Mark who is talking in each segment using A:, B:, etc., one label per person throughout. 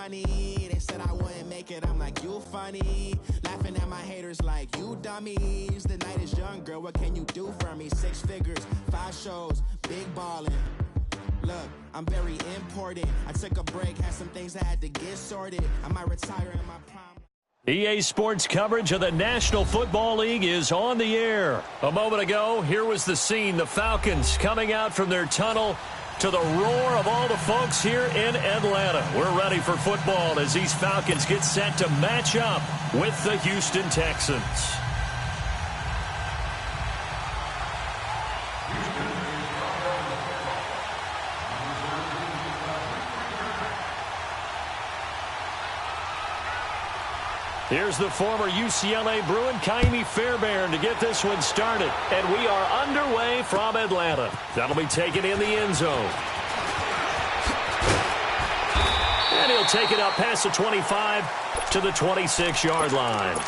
A: money. They said I wouldn't make it, I'm like, you funny. Laughing at my haters like, you dummies. The night is young, girl, what can you do for me? 6 figures, 5 shows, big ballin'. Look, I'm very important. I took a break, had some things I had to get sorted. I might retire in my prime.
B: EA Sports coverage of the National Football League is on the air. A moment ago, here was the scene. The Falcons coming out from their tunnel to the roar of all the folks here in Atlanta. We're ready for football as these Falcons get set to match up with the Houston Texans. Here's the former UCLA Bruin, Kaimi Fairbairn, to get this one started. And we are underway from Atlanta. That'll be taken in the end zone. And he'll take it up past the 25 to the 26-yard line.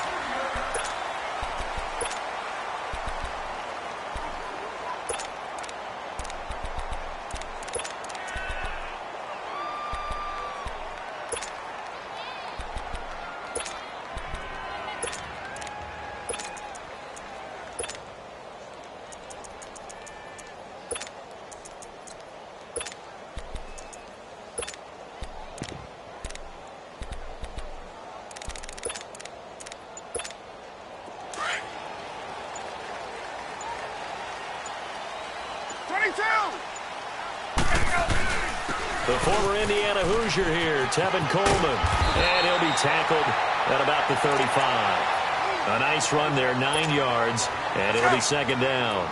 B: The former Indiana Hoosier here, Tevin Coleman. And he'll be tackled at about the 35. A nice run there, 9 yards, and it'll be second down.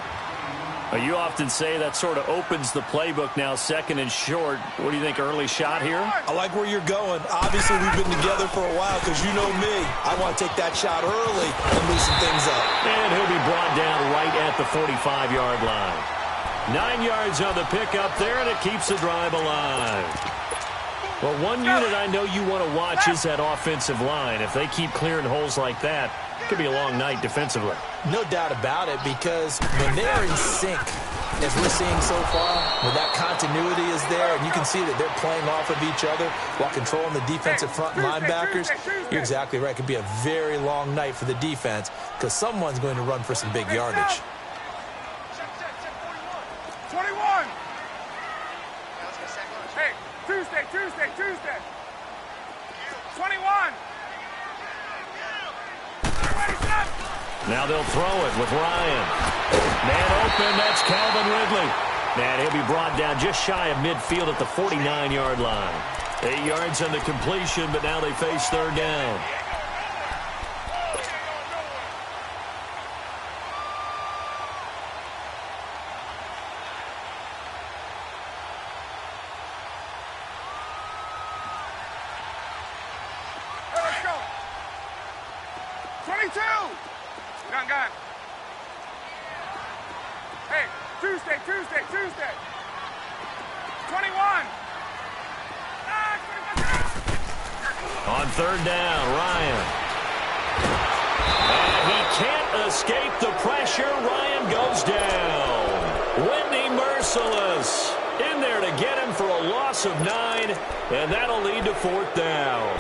B: You often say that sort of opens the playbook now, second and short. What do you think, early shot here?
C: I like where you're going. Obviously, we've been together for a while because you know me. I want to take that shot early and loosen things up.
B: And he'll be brought down right at the 45-yard line. 9 yards on the pickup there, and it keeps the drive alive. Well, one unit I know you want to watch is that offensive line. If they keep clearing holes like that, it could be a long night defensively.
C: No doubt about it, because when they're in sync, as we're seeing so far, when that continuity is there, and you can see that they're playing off of each other while controlling the defensive front linebackers, you're exactly right. It could be a very long night for the defense because someone's going to run for some big yardage.
D: 21. Hey, Tuesday. 21.
B: Now they'll throw it with Ryan. Man open, that's Calvin Ridley. And he'll be brought down just shy of midfield at the 49-yard line. 8 yards on the completion, but now they face third down.
D: Hey, Tuesday. 21.
B: On third down, Ryan. And he can't escape the pressure. Ryan goes down. Whitney Merciless in there to get him for a loss of 9, and that'll lead to fourth down.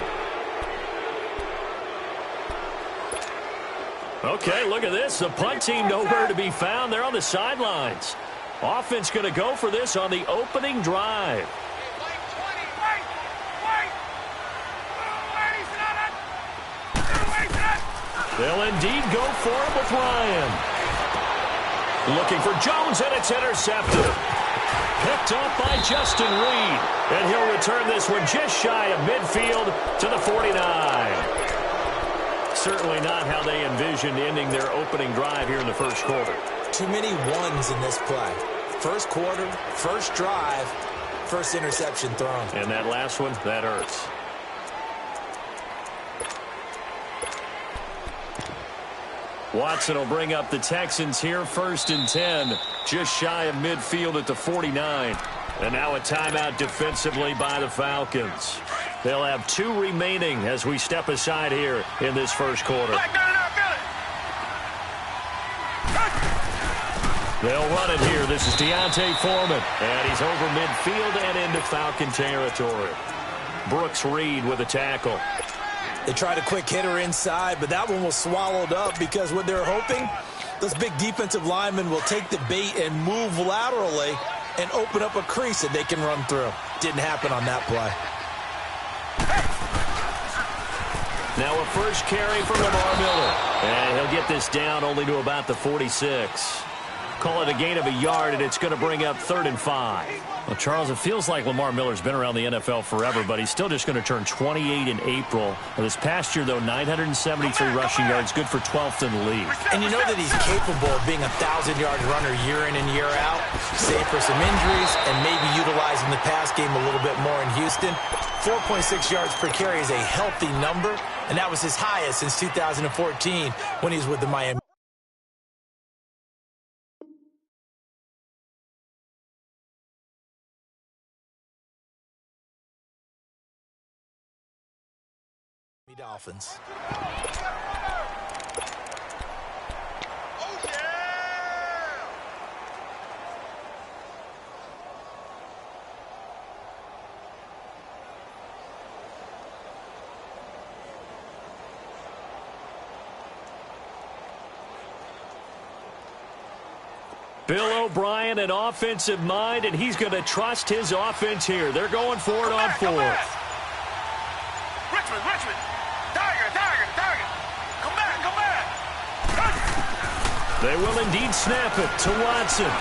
B: Okay, look at this. The punt team nowhere to be found. They're on the sidelines. Offense going to go for this on the opening drive. They'll indeed go for it with Ryan. Looking for Jones, and it's intercepted. Picked up by Justin Reed. And he'll return this one just shy of midfield to the 49. Certainly not how they envisioned ending their opening drive here in the first quarter.
C: Too many ones in this play. First quarter, first drive, first interception thrown.
B: And that last one, that hurts. Watson will bring up the Texans here, 1st and 10, just shy of midfield at the 49. And now a timeout defensively by the Falcons. They'll have 2 remaining as we step aside here in this first quarter. They'll run it here. This is Deontay Foreman. And he's over midfield and into Falcon territory. Brooks Reed with a tackle.
C: They tried a quick hitter inside, but that one was swallowed up because what they're hoping, those big defensive linemen will take the bait and move laterally and open up a crease that they can run through. Didn't happen on that play.
B: Now a first carry for Lamar Miller. And he'll get this down only to about the 46. Call it a gain of a yard, and it's going to bring up 3rd and 5.
E: Well, Charles, it feels like Lamar Miller's been around the NFL forever, but he's still just going to turn 28 in April. This past year, though, 973 rushing yards, good for 12th in the league.
C: And you know that he's capable of being a 1,000-yard runner year in and year out, save for some injuries and maybe utilizing the pass game a little bit more in Houston. 4.6 yards per carry is a healthy number, and that was his highest since 2014 when he was with the Miami Dolphins.
B: Bill O'Brien, an offensive mind, and he's going to trust his offense here. They're going for it on 4th.
D: Richmond. Target. Come back.
B: They will indeed snap it to Watson.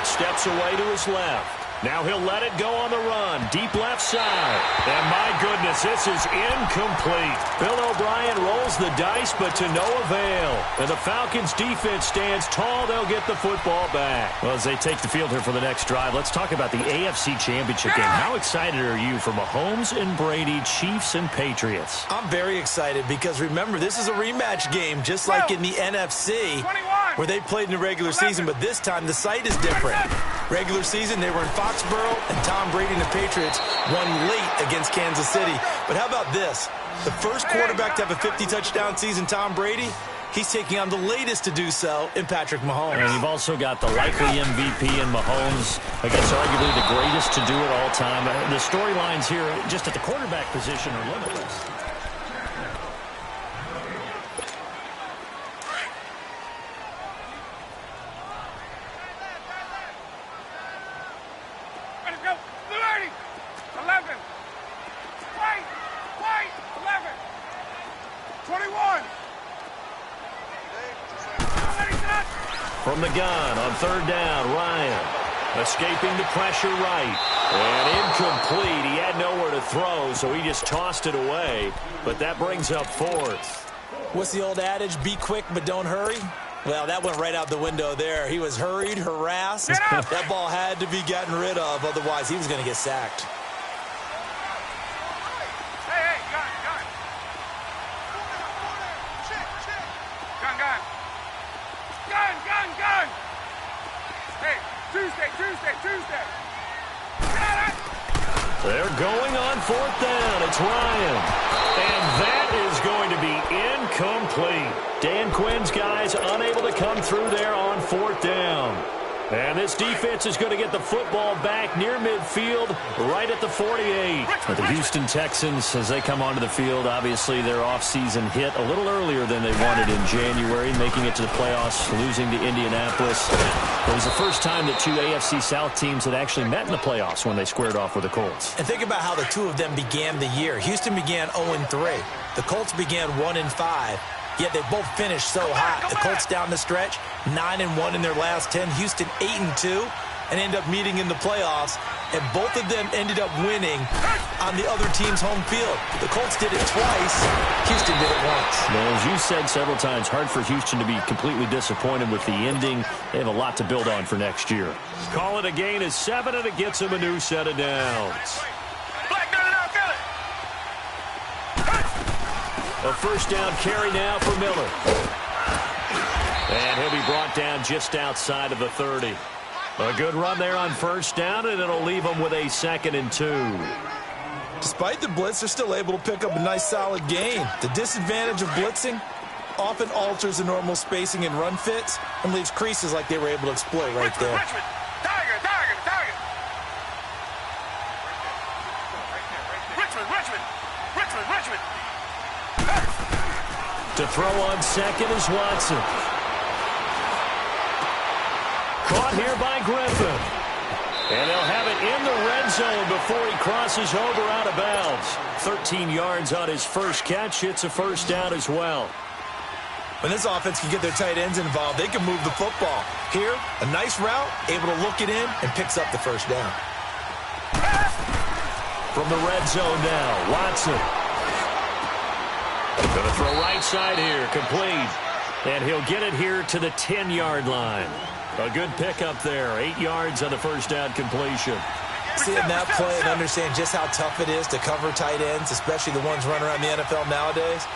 B: Steps away to his left. Now he'll let it go on the run. Deep left side. And my goodness, this is incomplete. Bill O'Brien rolls the dice, but to no avail. And the Falcons defense stands tall. They'll get the football back.
E: Well, as they take the field here for the next drive, let's talk about the AFC Championship game. How excited are you for Mahomes and Brady, Chiefs and Patriots?
C: I'm very excited because, remember, this is a rematch game, just like in the NFC, where they played in the regular season, but this time the site is different. Regular season, they were in Foxborough, and Tom Brady and the Patriots won late against Kansas City. But how about this? The first quarterback to have a 50-touchdown season, Tom Brady, he's taking on the latest to do so in Patrick Mahomes.
E: And you've also got the likely MVP in Mahomes against arguably the greatest to do it all time. The storylines here just at the quarterback position are limitless.
D: Ready to go. 30. 11. Wait. 11. 21.
B: From the gun on 3rd down, Ryan escaping the pressure right. And incomplete. He had nowhere to throw, so he just tossed it away. But that brings up 4th.
C: What's the old adage? Be quick, but don't hurry? Well, that went right out the window there. He was hurried, harassed. That ball had to be gotten rid of, otherwise he was going to get sacked.
D: Hey, gun. Gun. Hey, Tuesday. Got it.
B: They're going on 4th down. It's Ryan. And that is going to be incomplete. Dan Quinn's guys unable to come through there on 4th down. And this defense is going to get the football back near midfield, right at the 48.
E: But the Houston Texans, as they come onto the field, obviously their offseason hit a little earlier than they wanted in January, making it to the playoffs, losing to Indianapolis. It was the first time that two AFC South teams had actually met in the playoffs when they squared off with the Colts.
C: And think about how the two of them began the year. Houston began 0-3. The Colts began 1-5. Yet they both finished so hot. The Colts down the stretch, 9-1 in their last 10. Houston 8-2, and end up meeting in the playoffs. And both of them ended up winning on the other team's home field. The Colts did it twice. Houston did it once.
E: Well, as you said several times, hard for Houston to be completely disappointed with the ending. They have a lot to build on for next year.
B: Call it a gain of 7, and it gets him a new set of downs. A first down carry now for Miller. And he'll be brought down just outside of the 30. A good run there on first down, and it'll leave him with a 2nd and 2.
C: Despite the blitz, they're still able to pick up a nice solid gain. The disadvantage of blitzing often alters the normal spacing and run fits and leaves creases like they were able to exploit right there.
D: Richmond.
B: To throw on second is Watson. Caught here by Griffin. And they'll have it in the red zone before he crosses over out of bounds. 13 yards on his first catch. It's a first down as well.
C: When this offense can get their tight ends involved, they can move the football. Here, a nice route, able to look it in, and picks up the first down.
B: From the red zone now, Watson. Going to throw right side here, complete. And he'll get it here to the 10-yard line. A good pickup there, 8 yards on the first down completion.
C: Seeing that play and understand just how tough it is to cover tight ends, especially the ones running around the NFL nowadays,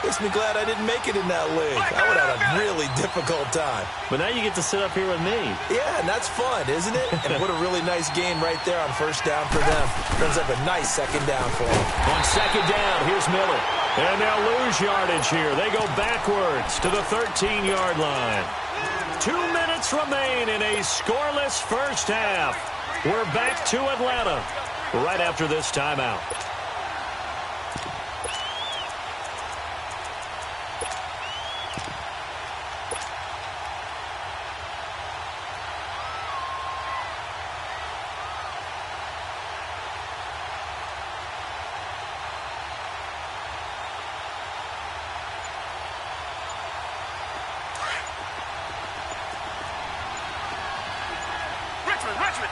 C: makes me glad I didn't make it in that league. I would have a really difficult time.
E: But now you get to sit up here with me.
C: Yeah, and that's fun, isn't it? And what a really nice game right there on first down for them. Brings up a nice second down for them.
B: On second down, here's Miller. And they'll lose yardage here. They go backwards to the 13-yard line. 2 minutes remain in a scoreless first half. We're back to Atlanta right after this timeout.
D: Richmond.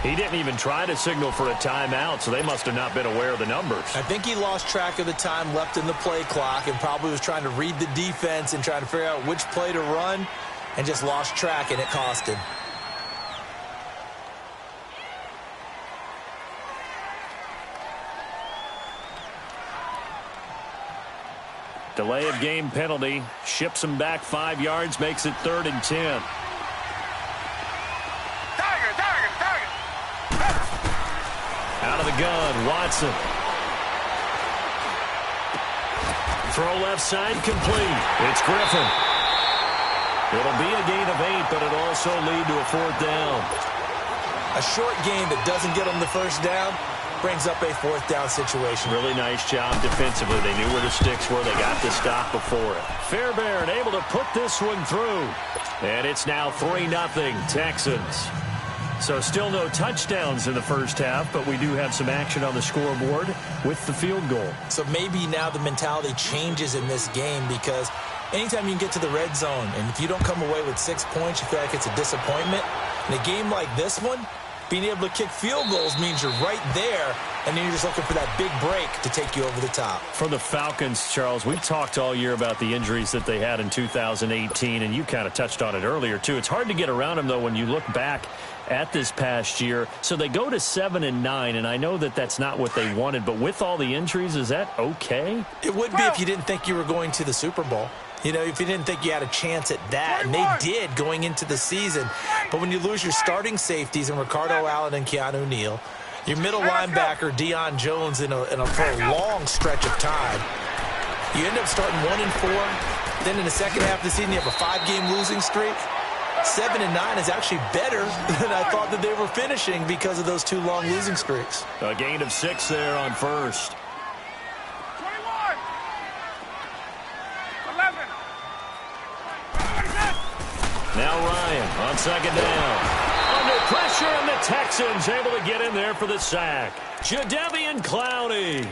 B: He didn't even try to signal for a timeout, so they must have not been aware of the numbers.
C: I think he lost track of the time left in the play clock and probably was trying to read the defense and trying to figure out which play to run and just lost track, and it cost him.
B: Delay of game penalty. Ships him back 5 yards, makes it 3rd and 10.
D: Target.
B: Out of the gun, Watson. Throw left side, complete. It's Griffin. It'll be a gain of 8, but it'll also lead to a 4th down.
C: A short game that doesn't get them the first down brings up a 4th down situation.
B: Really nice job defensively. They knew where the sticks were. They got the stop before it. Fairbairn able to put this one through. And it's now 3-0 Texans. So still no touchdowns in the first half, but we do have some action on the scoreboard with the field goal.
C: So maybe now the mentality changes in this game, because anytime you can get to the red zone, and if you don't come away with 6 points, you feel like it's a disappointment. In a game like this one, being able to kick field goals means you're right there, and then you're just looking for that big break to take you over the top.
B: For the Falcons, Charles, we've talked all year about the injuries that they had in 2018, and you kind of touched on it earlier, too. It's hard to get around them, though, when you look back at this past year. So they go to 7-9, and I know that that's not what they wanted, but with all the injuries, is that okay?
C: It would be if you didn't think you were going to the Super Bowl. You know, if you didn't think you had a chance at that, and they did going into the season. But when you lose your starting safeties in Ricardo Allen and Keanu Neal, your middle linebacker, Deion Jones, for a long stretch of time, you end up starting 1-4. Then in the second half of the season, you have a 5-game losing streak. 7-9 is actually better than I thought that they were finishing because of those 2 long losing streaks.
B: A gain of 6 there on first.
D: 21. 11.
B: Now Ryan on second down. Under pressure, and the Texans able to get in there for the sack. Jadeveon Clowney.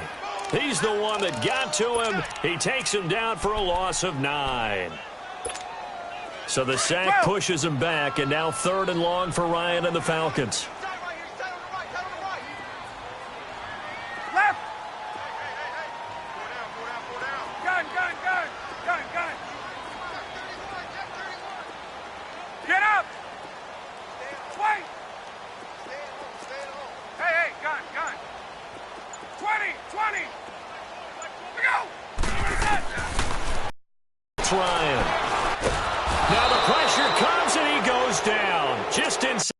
B: He's the one that got to him. He takes him down for a loss of 9. So the sack pushes him back, and now 3rd and long for Ryan and the Falcons.
D: Left. Gun. Get up. Wait. Hey, gun. 20. We go.
B: It's Ryan. Now the pressure comes, and he goes down just inside.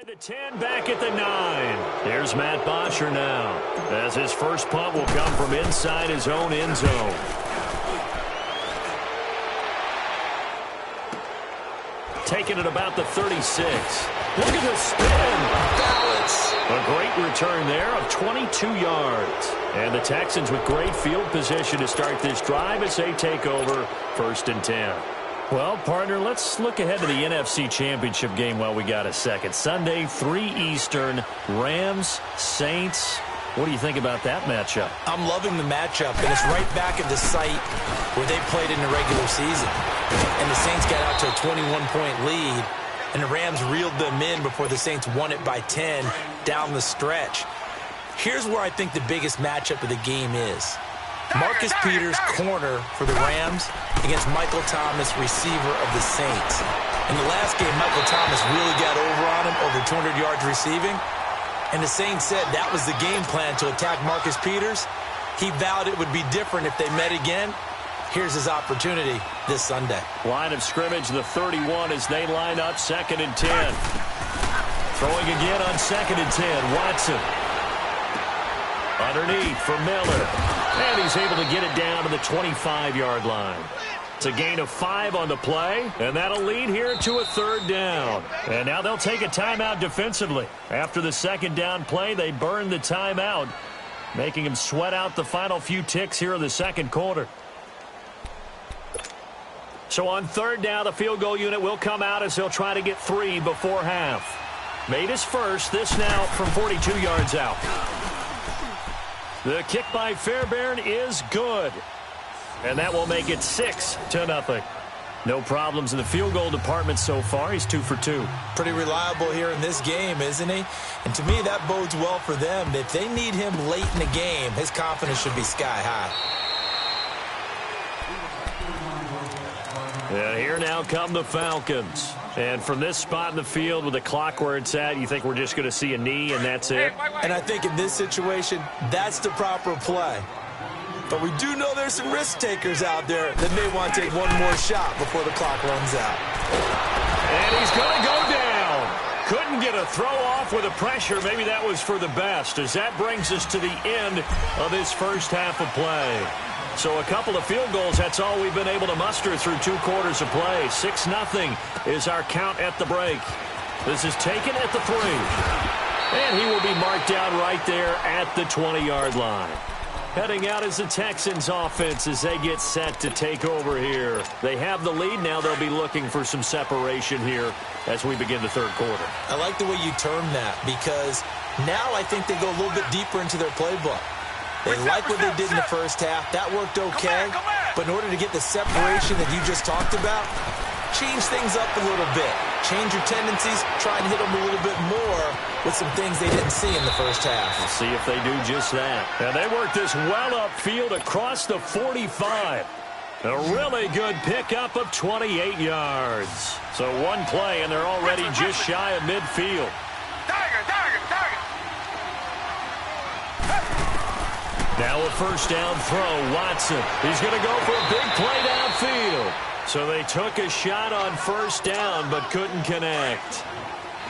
B: The 10 back at the 9. Here's Matt Bosher now, as his first punt will come from inside his own end zone. Taking it about the 36. Look at the spin.
C: Balance.
B: A great return there of 22 yards. And the Texans with great field position to start this drive as they take over 1st and 10. Well, partner, let's look ahead to the NFC Championship game while we got a second. Sunday, 3 Eastern, Rams, Saints. What do you think about that matchup?
C: I'm loving the matchup, and it's right back at the site where they played in the regular season. And the Saints got out to a 21-point lead, and the Rams reeled them in before the Saints won it by 10 down the stretch. Here's where I think the biggest matchup of the game is. Marcus Peters, corner for the Rams, against Michael Thomas, receiver of the Saints. In the last game, Michael Thomas really got over on him, over 200 yards receiving. And the Saints said that was the game plan, to attack Marcus Peters. He vowed it would be different if they met again. Here's his opportunity this Sunday.
B: Line of scrimmage, the 31, as they line up 2nd and 10. Throwing again on 2nd and 10, Watson. Underneath for Miller. And he's able to get it down to the 25-yard line. It's a gain of 5 on the play, and that'll lead here to a 3rd down. And now they'll take a timeout defensively. After the 2nd down play, they burn the timeout, making him sweat out the final few ticks here in the 2nd quarter. So on 3rd down, the field goal unit will come out as they'll try to get 3 before half. Made his first, this now from 42 yards out. The kick by Fairbairn is good. And that will make it 6-0. No problems in the field goal department so far. He's 2 for 2.
C: Pretty reliable here in this game, isn't he? And to me, that bodes well for them. If they need him late in the game, his confidence should be sky high.
B: And here now come the Falcons. And from this spot in the field with the clock where it's at, you think we're just going to see a knee and that's it?
C: And I think in this situation, that's the proper play. But we do know there's some risk takers out there that may want to take one more shot before the clock runs out.
B: And he's going to go down. Couldn't get a throw off with the pressure. Maybe that was for the best, as that brings us to the end of this first half of play. So a couple of field goals, that's all we've been able to muster through 2 quarters of play. 6-0 is our count at the break. This is taken at the 3. And he will be marked down right there at the 20-yard line. Heading out is the Texans offense as they get set to take over here. They have the lead. Now they'll be looking for some separation here as we begin the 3rd quarter.
C: I like the way you term that, because now I think they go a little bit deeper into their playbook. They like what they did in the first half. That worked okay. But in order to get the separation that you just talked about, change things up a little bit. Change your tendencies. Try and hit them a little bit more with some things they didn't see in the first half.
B: We'll see if they do just that. And they work this well upfield across the 45. A really good pickup of 28 yards. So one play, and they're already just shy of midfield.
D: Target.
B: Now a 1st down throw, Watson. He's going to go for a big play downfield. So they took a shot on 1st down, but couldn't connect.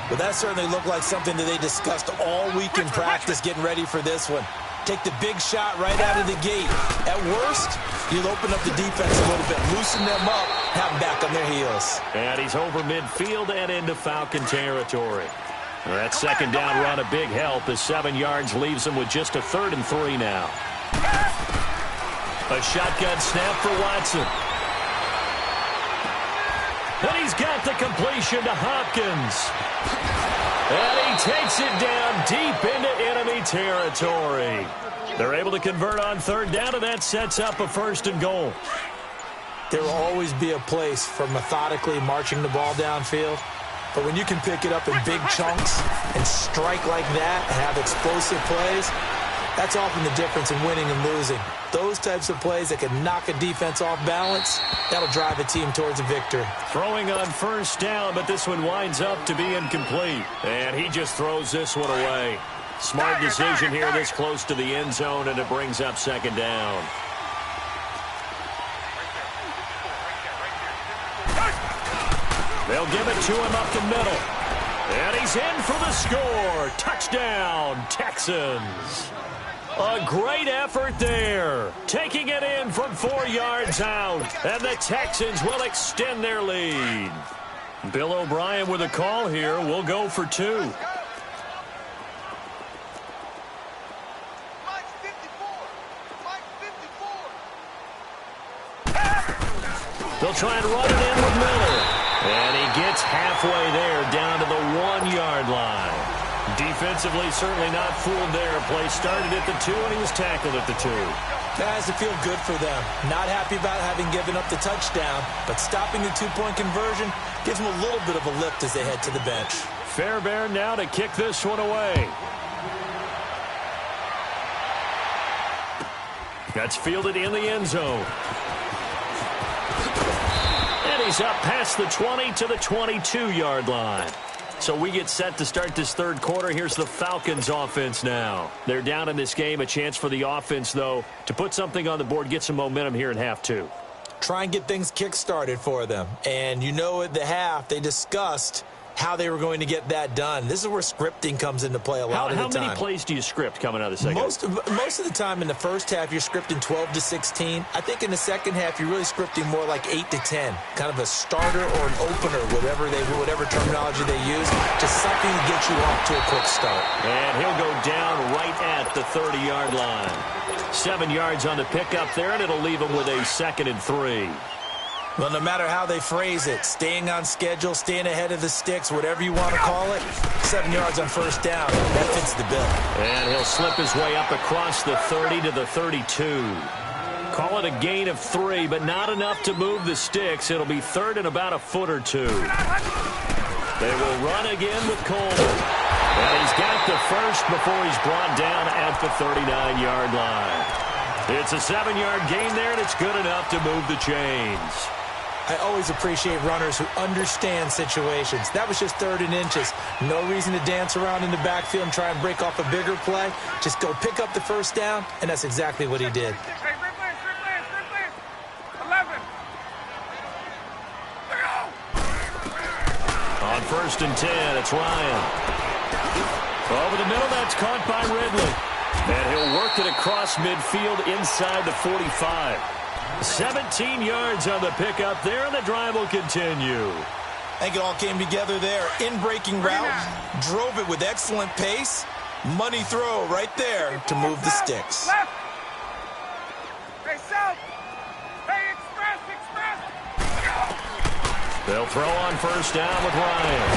C: But that certainly looked like something that they discussed all week in practice getting ready for this one. Take the big shot right out of the gate. At worst, you'll open up the defense a little bit, loosen them up, have them back on their heels.
B: And he's over midfield and into Falcon territory. That 2nd down run, a big help, as 7 yards leaves him with just a 3rd and 3 now. A shotgun snap for Watson. And he's got the completion to Hopkins. And he takes it down deep into enemy territory. They're able to convert on 3rd down, and that sets up a 1st and goal.
C: There will always be a place for methodically marching the ball downfield. But when you can pick it up in big chunks and strike like that and have explosive plays, that's often the difference in winning and losing. Those types of plays that can knock a defense off balance, that'll drive a team towards a victory.
B: Throwing on 1st down, but this one winds up to be incomplete. And he just throws this one away. Smart decision here this close to the end zone, and it brings up 2nd down. They'll give it to him up the middle. And he's is in for the score. Touchdown, Texans. A great effort there. Taking it in from 4 yards out. And the Texans will extend their lead. Bill O'Brien with a call here. We'll go for 2. They'll try and run it in with Miller. And he gets halfway there, down to the 1-yard line. Defensively, certainly not fooled there. Play started at the 2, and he was tackled at the 2.
C: That has to feel good for them. Not happy about having given up the touchdown, but stopping the 2-point conversion gives them a little bit of a lift as they head to the bench.
B: Fairbairn now to kick this one away. That's fielded in the end zone. And he's up past the 20 to the 22-yard line. So we get set to start this third quarter. Here's the Falcons offense now. They're down in this game. A chance for the offense, though, to put something on the board, get some momentum here in half 2.
C: Try and get things kick-started for them. And you know at the half, they discussed how they were going to get that done. This is where scripting comes into play a lot of the time.
B: How many plays do you script coming out of the second?
C: Most of the time in the first half, you're scripting 12 to 16. I think in the second half, you're really scripting more like 8 to 10. Kind of a starter or an opener, whatever terminology they use. Just something to get you off to a quick start.
B: And he'll go down right at the 30-yard line. 7 yards on the pickup there, and it'll leave him with a 2nd and 3.
C: Well, no matter how they phrase it, staying on schedule, staying ahead of the sticks, whatever you want to call it, 7 yards on first down, that fits the bill.
B: And he'll slip his way up across the 30 to the 32. Call it a gain of 3, but not enough to move the sticks. It'll be 3rd and about a foot or 2. They will run again with Coleman. And he's got the first before he's brought down at the 39-yard line. It's a 7-yard gain there, and it's good enough to move the chains.
C: I always appreciate runners who understand situations. That was just 3rd and inches. No reason to dance around in the backfield and try and break off a bigger play. Just go pick up the first down, and that's exactly what he did.
D: 11.
B: On 1st and 10, it's Ryan. Over the middle, that's caught by Ridley. And he'll work it across midfield inside the 45. 17 yards on the pickup there, and the drive will continue.
C: I think it all came together there. In-breaking route, drove it with excellent pace. Money throw right there to move the sticks.
D: Left. Hey, south. Hey, express.
B: They'll throw on 1st down with Ryan.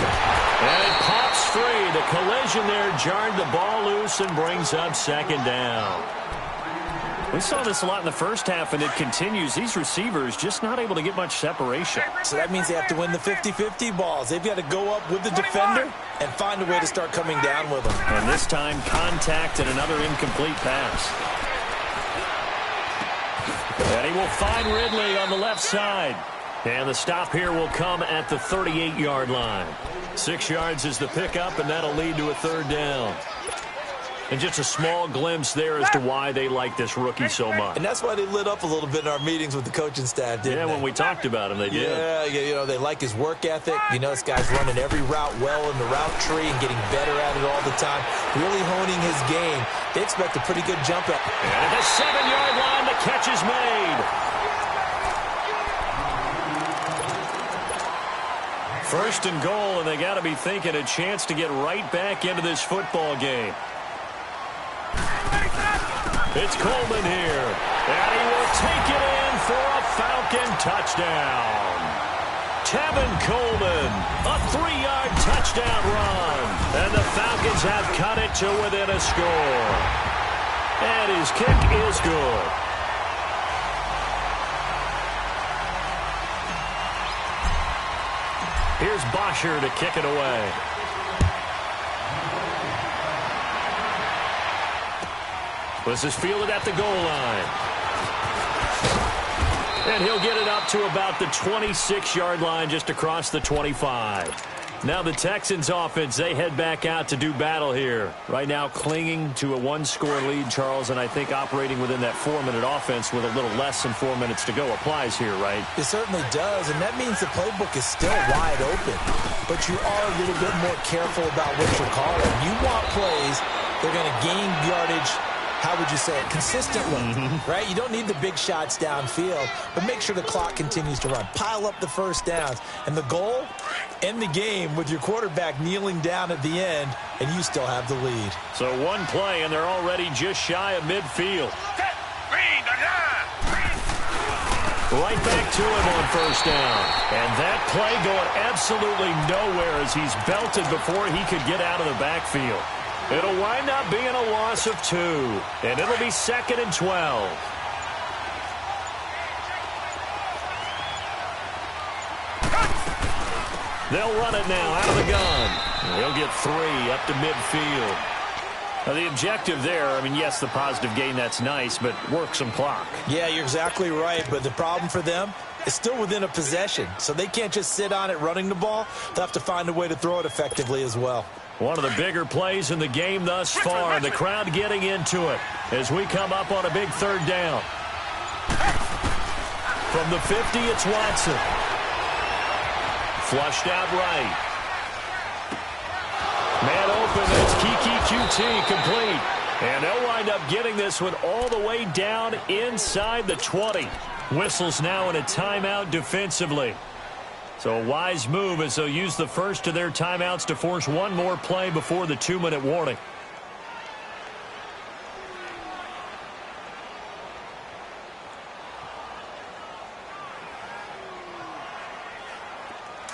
B: And it pops free. The collision there jarred the ball loose and brings up 2nd down. We saw this a lot in the first half, and it continues. These receivers just not able to get much separation.
C: So that means they have to win the 50-50 balls. They've got to go up with the defender and find a way to start coming down with them.
B: And this time, contact and another incomplete pass. And he will find Ridley on the left side. And the stop here will come at the 38-yard line. 6 yards is the pickup, and that'll lead to a 3rd down. And just a small glimpse there as to why they like this rookie so much.
C: And that's why they lit up a little bit in our meetings with the coaching staff, didn't they?
B: Yeah, when we talked about him, they did.
C: Yeah, you know, they like his work ethic. You know, this guy's running every route well in the route tree and getting better at it all the time. Really honing his game. They expect a pretty good jump up.
B: And at the 7-yard line, the catch is made. 1st and goal, and they got to be thinking a chance to get right back into this football game. It's Coleman here, and he will take it in for a Falcon touchdown. Tevin Coleman, a 3-yard touchdown run, and the Falcons have cut it to within a score. And his kick is good. Here's Bosher to kick it away. This is fielded at the goal line. And he'll get it up to about the 26-yard line, just across the 25.
E: Now the Texans offense, they head back out to do battle here. Right now clinging to a one-score lead, Charles, and I think operating within that 4-minute offense with a little less than 4 minutes to go applies here, right?
C: It certainly does, and that means the playbook is still wide open. But you are a little bit more careful about what you're calling. You want plays that are going to gain yardage, how would you say it, consistently, right? You don't need the big shots downfield, but make sure the clock continues to run. Pile up the first downs. And the goal, end the game with your quarterback kneeling down at the end, and you still have the lead.
E: So one play, and they're already just shy of midfield. Right back to him on first down. And that play going absolutely nowhere as he's belted before he could get out of the backfield. It'll wind up being a loss of 2, and it'll be 2nd and 12. They'll run it now out of the gun. They'll get 3 up to midfield. Now the objective there, I mean, yes, the positive gain, that's nice, but work some clock.
C: Yeah, you're exactly right, but the problem for them is still within a possession, so they can't just sit on it running the ball. They'll have to find a way to throw it effectively as well.
E: One of the bigger plays in the game thus far, and the crowd getting into it as we come up on a big 3rd down. From the 50, it's Watson. Flushed out right. Man open, it's Kiki QT complete. And they'll wind up getting this one all the way down inside the 20. Whistles now in a timeout defensively. So a wise move as they'll use the first of their timeouts to force one more play before the 2-minute warning.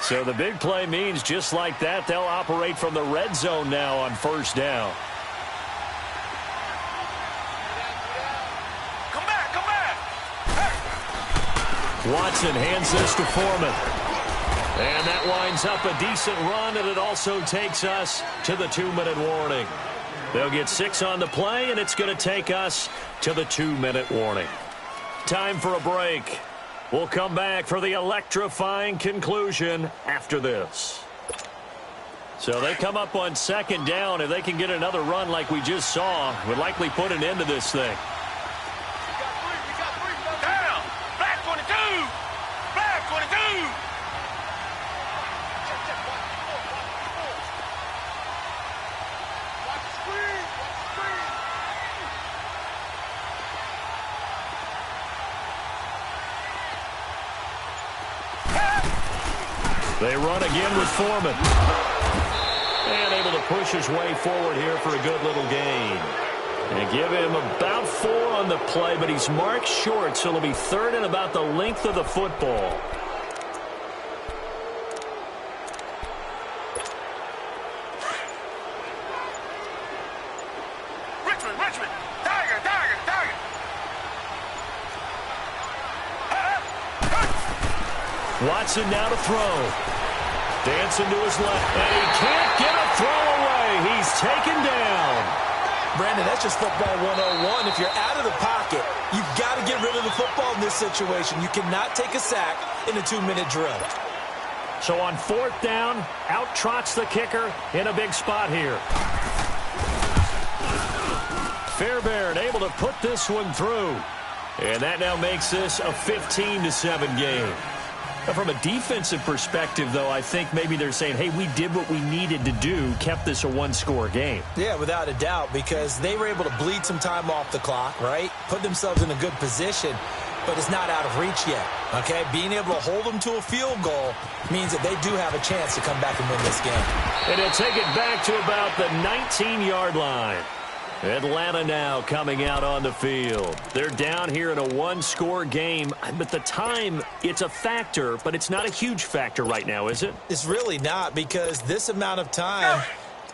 E: So the big play means just like that, they'll operate from the red zone now on first down.
D: Come back.
E: Watson hands this to Foreman. And that winds up a decent run, and it also takes us to the 2-minute warning. They'll get 6 on the play, and it's going to take us to the 2-minute warning. Time for a break. We'll come back for the electrifying conclusion after this. So they come up on 2nd down. If they can get another run like we just saw, would likely put an end to this thing.
D: Down. Black 22. Black 22.
E: They run again with Foreman. And able to push his way forward here for a good little gain. And give him about 4 on the play, but he's marked short, so it'll be 3rd and about the length of the football.
D: Richmond. Tiger.
E: Watson now to throw. Dancing to his left, and he can't get a throw away. He's taken down.
C: Brandon, that's just football 101. If you're out of the pocket, you've got to get rid of the football in this situation. You cannot take a sack in a 2-minute drill.
E: So on 4th down, out trots the kicker in a big spot here. Fairbairn able to put this one through. And that now makes this a 15-7 game. From a defensive perspective, though, I think maybe they're saying, hey, we did what we needed to do, kept this a 1-score game.
C: Yeah, without a doubt, because they were able to bleed some time off the clock, right? Put themselves in a good position, but it's not out of reach yet, okay? Being able to hold them to a field goal means that they do have a chance to come back and win this game.
E: And he'll take it back to about the 19-yard line. Atlanta now coming out on the field. They're down here in a 1-score game, but the time, it's a factor, but it's not a huge factor right now, is it?
C: It's really not, because this amount of time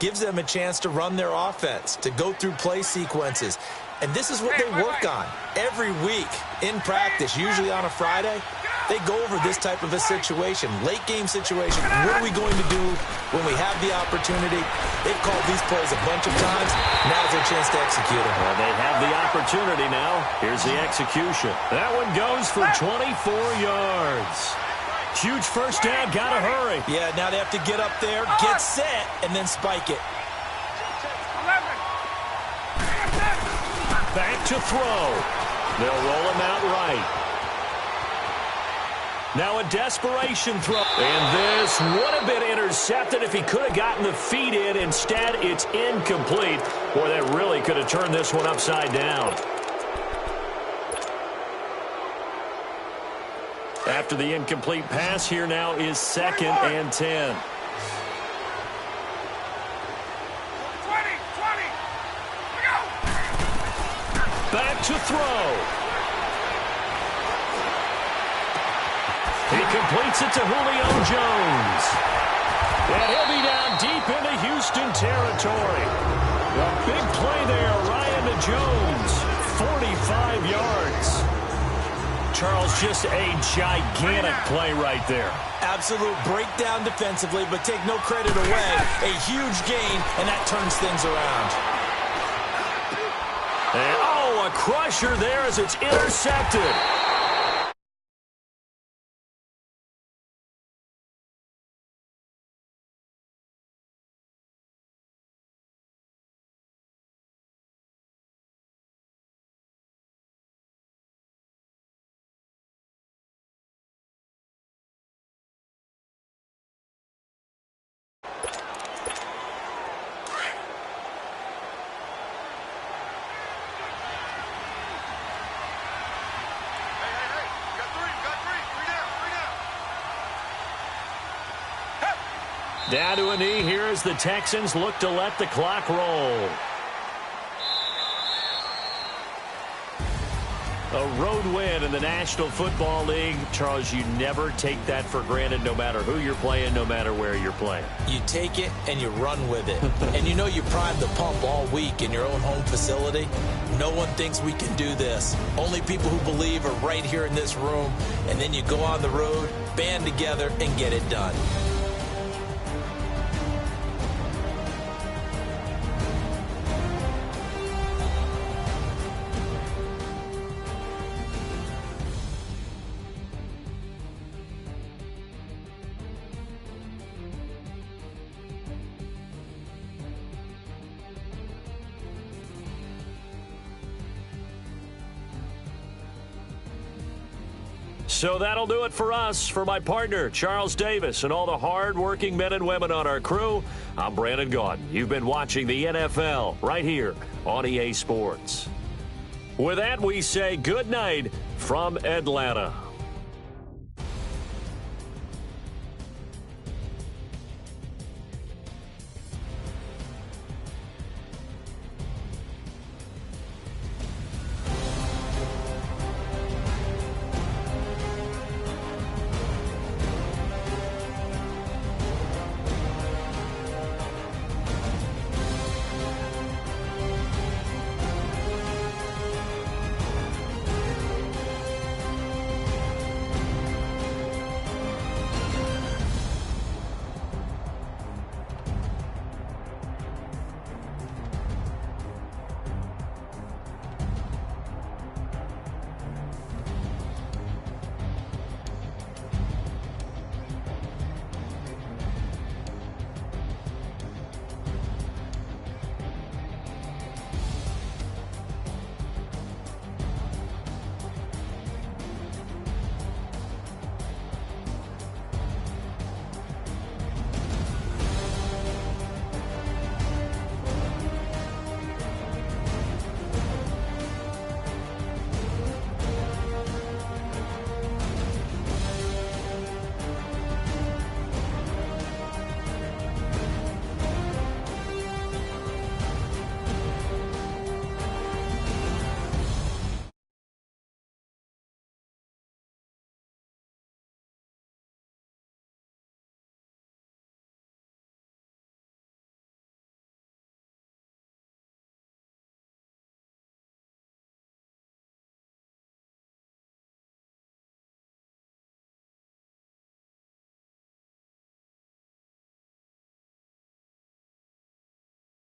C: gives them a chance to run their offense, to go through play sequences. And this is what they work on every week in practice, usually on a Friday. They go over this type of a situation, late game situation. What are we going to do when we have the opportunity? They've called these plays a bunch of times. Now's their chance to execute it.
E: Well, they have the opportunity now. Here's the execution. That one goes for 24 yards. Huge first down, gotta hurry.
C: Yeah, now they have to get up there, get set, and then spike it.
B: Back to throw. They'll roll him out right. Now a desperation throw. And this would have been intercepted if he could have gotten the feet in. Instead, it's incomplete. Boy, that really could have turned this one upside down. After the incomplete pass, here now is 2nd and 10.
D: 20. Go.
B: Back to throw. He completes it to Julio Jones. And he'll be down deep into Houston territory. A big play there, Ryan to Jones. 45 yards. Charles, just a gigantic play right there.
C: Absolute breakdown defensively, but take no credit away. A huge gain, and that turns things around.
B: And, oh, a crusher there as it's intercepted. Down to a knee here as the Texans look to let the clock roll. A road win in the National Football League. Charles, you never take that for granted no matter who you're playing, no matter where you're playing.
C: You take it and you run with it. And you know you primed the pump all week in your own home facility. No one thinks we can do this. Only people who believe are right here in this room. And then you go on the road, band together, and get it done.
B: So that'll do it for us. For my partner, Charles Davis, and all the hard-working men and women on our crew, I'm Brandon Gaudin. You've been watching the NFL right here on EA Sports. With that, we say good night from Atlanta.